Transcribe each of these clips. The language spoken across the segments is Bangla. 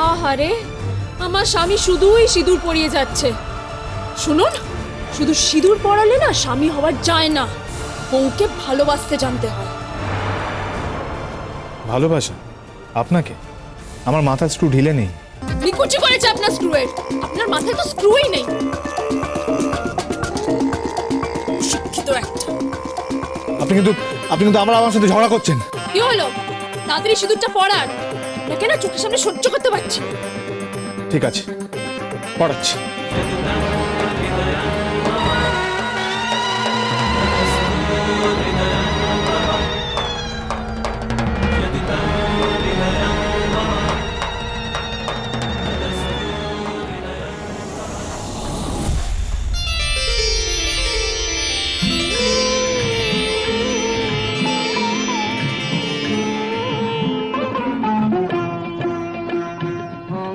আহারে, আমার স্বামী শুধুই সিঁদুর পরিয়ে যাচ্ছে। শুনুন, শুধু সিঁদুর পরালে না স্বামী হওয়ার যায় না, বউকে ভালোবাসতে জানতে হয়। ভালোবাসা? আপনাকে? আমার মাথার স্ক্রু ঢিলে নেই। নিকুচি করেছে আপনার স্ক্রুয়ের। আপনার মাথায় তো স্ক্রুই নেই। শিক্ষিত একটা। আপনি কিন্তু আমার সাথে ঝগড়া করছেন। কি হলো? তাড়াতাড়ি সিঁদুরটা পরান, নাকি না চোখের সামনে সহ্য করতে পারছি। ঠিক আছে, পড়াচ্ছি।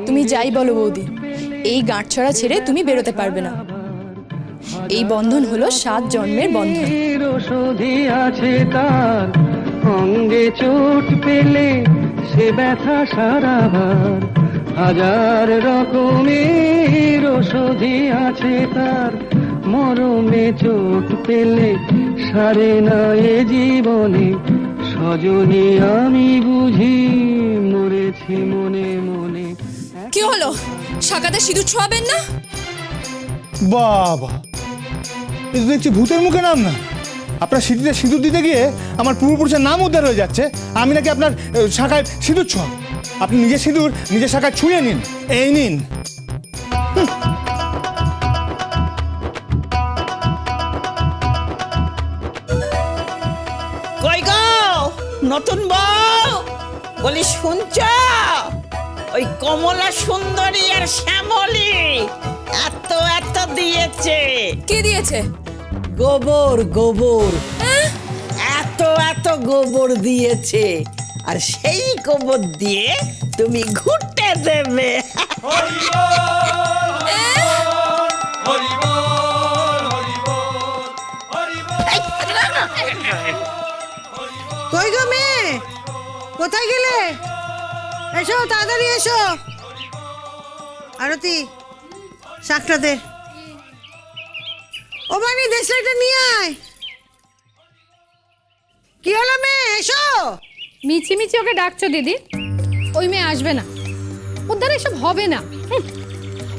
তুমি যাই বলো বৌদি, এই গাঁটছড়া ছেড়ে তুমি বেরোতে পারবে না। এই বন্ধন হলো 7 জন্মের বন্ধন। ওষুধি আছে তার অঙ্গে চোট পেলে সে ব্যথা সারাবার, হাজার রকমের ওষুধি আছে তার মরমে চোট পেলে সারে না এ জীবনে। সজনী আমি বুঝি মরেছি মনে মনে। কি হলো, শাখাতে সিঁদুর ছোঁয়াবেন না? বাবা, এই তো দেখছি ভূতের মুখে নাম না। আপনার সিঁদুরে সিঁদুর দিতে গিয়ে আমার পূর্বপুরুষের নাম উদ্ধার হয়ে যাচ্ছে, আমি নাকি আপনার শাখায় সিঁদুর ছোঁয়া? আপনি নিজের সিঁদুর নিজের শাখায় ছুঁয়ে নিন। এই নিন। কই গো নতুন বউ, বলি শুনছ? ওই কমলা সুন্দরী আর শ্যামলী এত এত দিয়েছে। কে দিয়েছে? গোবর গোবর, এত এত গোবর দিয়েছে, আর সেই গোবর দিয়ে তুমি ঘুরতে দেবে। কই গো মেয়ে, কোথায় গেলে? এসো তাড়াতাড়ি এসো। আরতি, শাকটা দে। ও বানি, দেশলাইটা নিয়ে আয়। কি হলো মেয়ে, এসো। মিছি মিছি ওকে ডাকছো দিদি? ওই মেয়ে আসবে না, ওর দ্বারা এসব হবে না।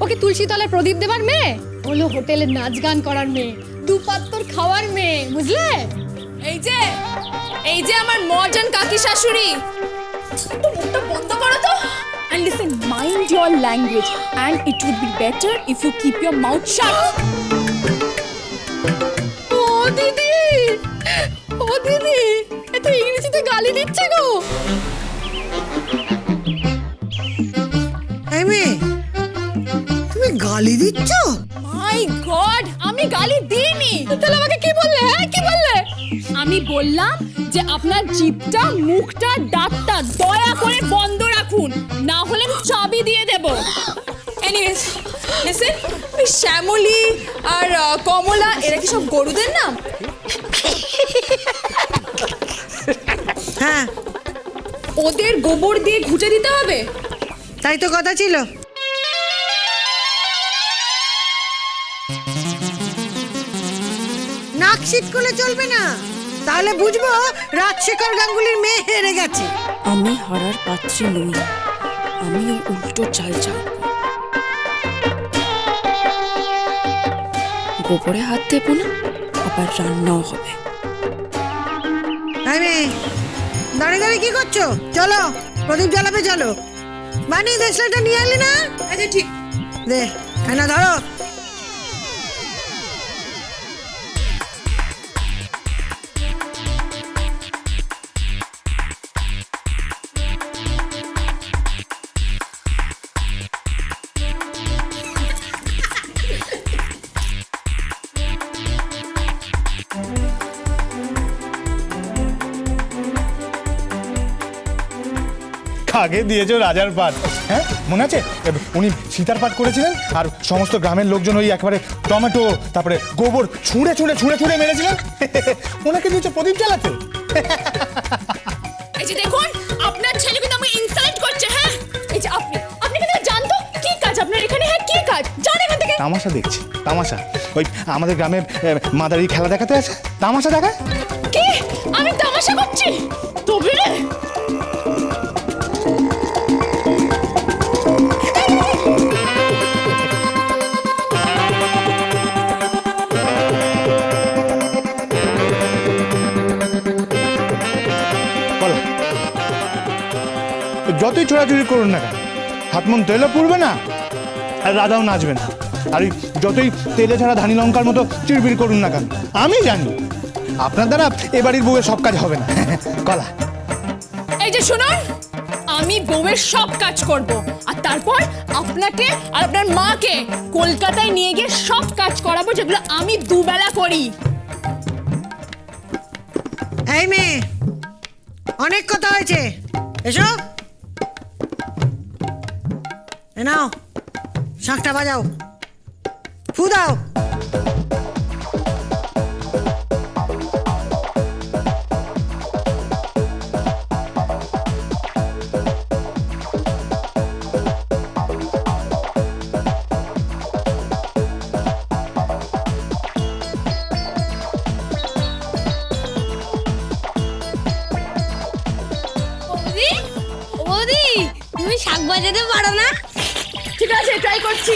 ওকে তুলসী তলায় প্রদীপ দেবার মেয়ে, হলো হোটেলে নাচ গান করার মেয়ে, দুপাত্তর খাওয়ার মেয়ে, বুঝলে? এই যে আমার মডার্ন কাকি শাশুড়ি। একটু মুখটা বন্ধ করো তো। And listen, mind your language, and it would be better if you keep your mouth shut. ও দিদি, ও দিদি, এত ইংরেজিতে গালি দিচ্ছে গো। এই মেয়ে, তুমি গালি দিচ্ছ? মাই গড, আমি গালি দিইনি। তাহলে আমাকে কি বললে? হ্যাঁ, কি বললে? আমি বললাম যে আপনার জিভটা, মুখটা, দাঁতটা দয়া করে বন্ধ রাখুন, না হলে চাবি দিয়ে দেব। এনিওয়েজ, লিসেন, ওই শ্যামলী আর কমলা এরা কি সব গরুদের নাম? হ্যাঁ, ওদের গোবর দিয়ে ঘুটে দিতে হবে। তাই তো কথা ছিল। নাক শীত করলে চলবে না, তাহলে বুঝবো রাজশেখর গাঙ্গুলির মেয়ে হেরে গেছে। আমি হারার পাত্রী নই, আমি ওই উল্টো চাল চাল। গোবরে হাত দেবো না, আবার রান্নাও হবে। এই মেয়ে, দাঁড়িয়ে দাঁড়িয়ে কি করছো? চলো, প্রদীপ জ্বালাবে চলো। বানি, দেশলাইটা নিয়ে এলি না? আচ্ছা ঠিক। দে, না ধরো। আগে দিয়েছো রাজার পাট, হ্যাঁ মনে আছে? উনি সীতার পাট করেছিলেন, আর সমস্ত গ্রামের লোকজন ওই একেবারে টমেটো তারপরে গোবর ছুঁড়ে ছুঁড়ে ছুঁড়ে ছুঁড়ে মেরেছিলেন। ওনাকে দিয়েছো প্রদীপ জ্বালাতে। এই যে দেখুন, আপনার ছেলে কিন্তু আমাকে ইনসাল্ট করছে। হ্যাঁ, এই যে আপনি তামাশা দেখছি, তামাশা। ওই আমাদের গ্রামে মাদারি খেলা দেখাতে আছে, তামাশা দেখায়। কি আমি তামাশা করছি? তবে বলো, যতই ছোড়াছুড়ি করুন না কেন, হাত মন তেলও পুড়বে না আর রাধাও নাচবে না। আর ওই যতই তেলে ছাড়া ধানি লঙ্কার মতো চিড়বিড় করুন না কেন, আমি জানি আপনার দ্বারা এ বাড়ির বউয়ের সব কাজ হবে না। কলা, এই যে শুনুন, আমি বউয়ের সব কাজ করব আর তারপর আপনাকে আর আপনার মাকে কলকাতায় নিয়ে গিয়ে সব কাজ করাবো যেগুলো আমি দুবেলা করি। এই মেয়ে, অনেক কথা হয়েছে, এসো। এ নাও, শাঁখটা বাজাও, ফু দাও। বৌদি, তুমি শাক বাজাতে পারো না? ঠিক আছে, ট্রাই করছি।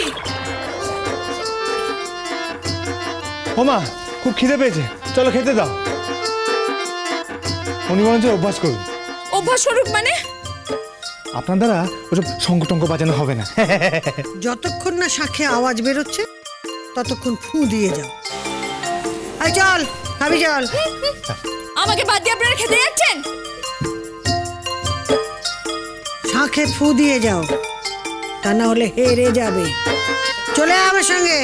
ওমা খুব খিদে পেয়েছে, চলো খেতে দাও। উনি বরঞ্চ অভ্যাস করুন। অভ্যাস করুক মানে? আপনার দ্বারা ওসব শঙ্খ টঙ্ক বাজানো হবে না। যতক্ষণ না শাঁখে আওয়াজ বেরোচ্ছে ততক্ষণ ফু দিয়ে যাও। এই চল, খাবি চল। আমাকে বাদ দিয়ে আপনারা খেতে যাচ্ছেন? শাঁখে ফু দিয়ে যাও, তা না হলে হেরে যাবে। চলে আয় আমার সঙ্গে।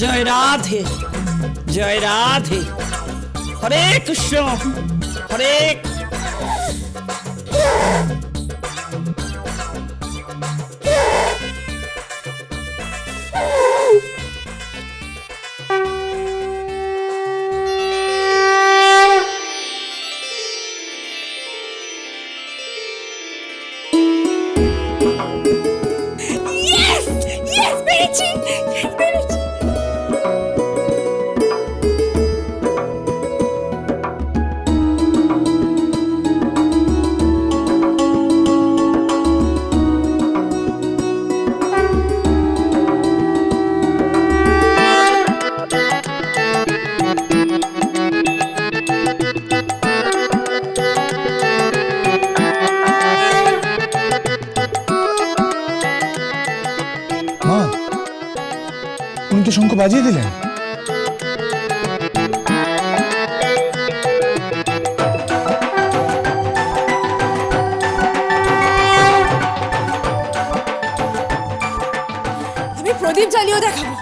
জয় রাধে, জয় রাধে, হরে কৃষ্ণ, হরে। ইয়েস ইয়েস, পেরেছি পেরেছি। মা, উনি তো শঙ্খ বাজিয়ে দিলেন। আমি প্রদীপ জ্বালিয়েও দেখাবো।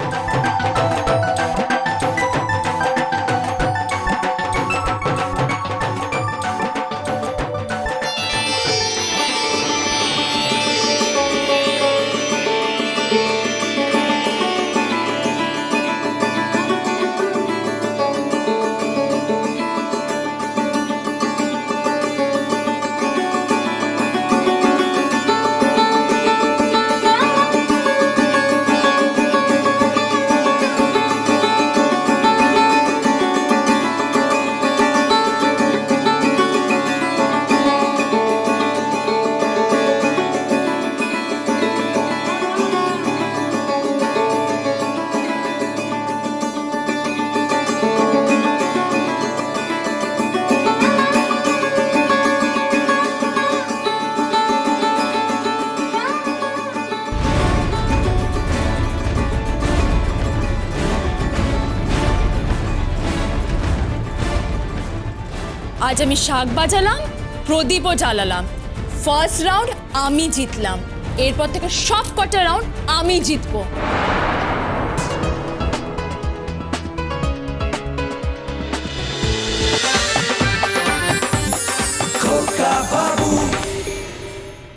আজ আমি শাক বাজালাম, প্রদীপও জ্বালালাম। ফার্স্ট রাউন্ড আমি জিতলাম, এরপর থেকে সব কটা রাউন্ড আমি জিতবো।